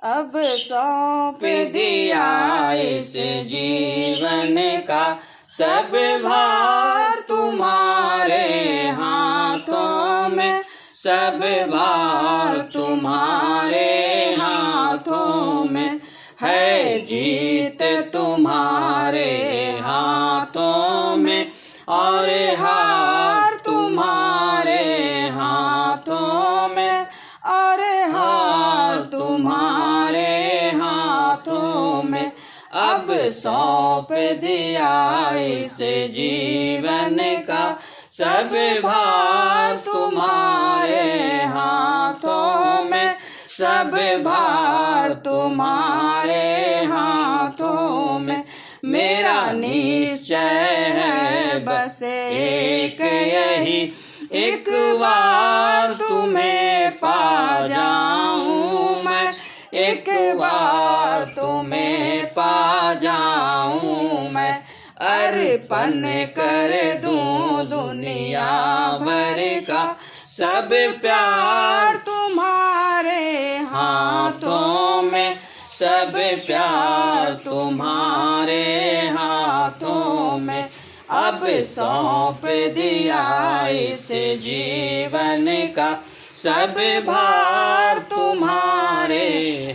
अब सौंप दिया इस जीवन का सब भार तुम्हारे हाथों में, सब भार तुम्हारे हाथों में है, जीत तुम्हारे हाथों में और हार तुम्हारे हाथों में और हार तुम्हारे हाथों में। अब सौंप दिया इस जीवन का सब भार तुम्हारे हाथों में, सब भार तुम्हारे हाथों में। मेरा निश्चय है बस एक यही, एक बार तुम्हें पा जाऊं मैं, एक बार तुम्हें पा जाऊं मैं। अर्पण कर दूं दुनिया भर का सब प्यार तुम्हारे हाथों में, सब प्यार तुम्हारे हाथों में। अब सौंप दिया इस जीवन का सब भार तुम्हारे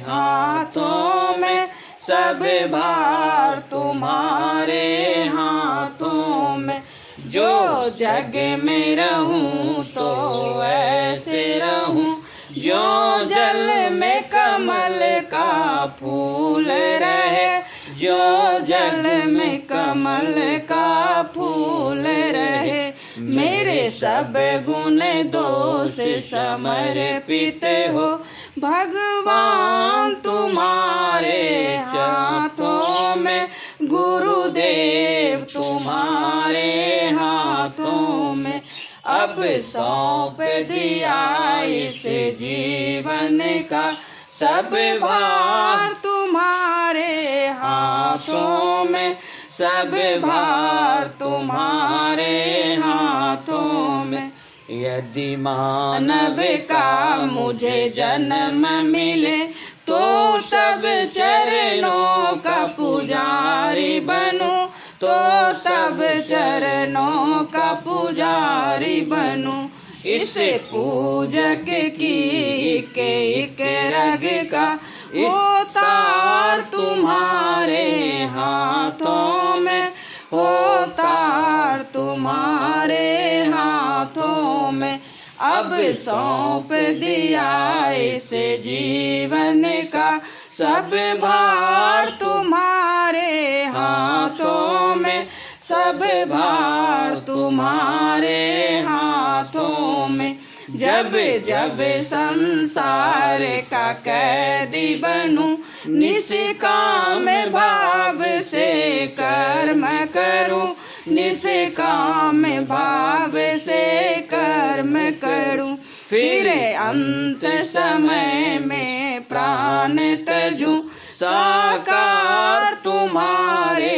हाथों में, सब भार तुम्हारे हाथों में। जो जग में रहूं तो ऐसे रहूं, जो जल में कमल का फूल रहे, जो जल में कमल का फूल रहे। मेरे सब गुण दोष समर्पित हो भगवान तुम्हारे हाथों में, गुरुदेव तुम्हारे हाथों में। अब सौंप दिया इस जीवन का सब भार तुम्हारे हाथों में, सब भार तुम्हारे हाथों में। यदि मानव का मुझे जन्म मिले तो सब चरणों का पुजारी बनूं, तो सब चरणों का पुजारी बनूं। इस पूजक की एक रग का वो तार तुम्हारे हाथों में, वो तार तुम्हारे हाथों में। अब सौंप दिया इस जीवन का सब भार तुम्हारे हाथों में, सब भार तुम्हारे हाथों में। जब जब संसार का कैदी बनूं, निष्काम भाव से कर्म करूं, निष्काम भाव से कर्म करूं। फिर अंत समय में प्राण तजूं, साकार तुम्हारे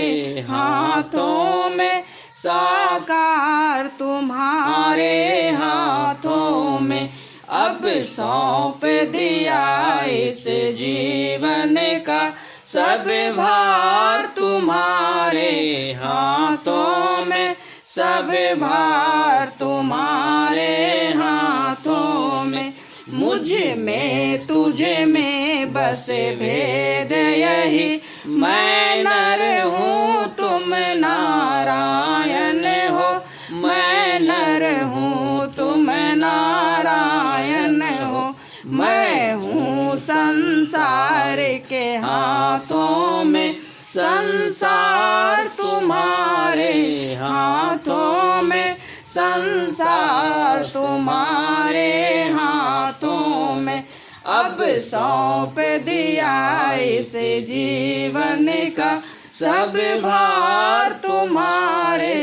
हाथों में, साकार तुम्हारे हाथों में। अब सौंप दिया इस जीवन का सब भार तुम्हारे हाथों में, सब भार तुम्हारे हाथों में। मुझ में तुझे में बस भेद यही, मैं नर हूँ तुम नारायण हो, मैं नर हूँ तुम नारायण हो। मैं हूँ संसार के हाथों में, संसार तुम्हारे हाथों में, संसार तुम्हारे हाथों में। अब सौंप दिया इस जीवन का सब भार तुम्हारे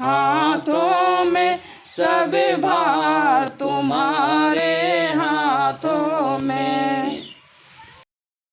हाथों में, सब भार तुम्हारे हाथों में।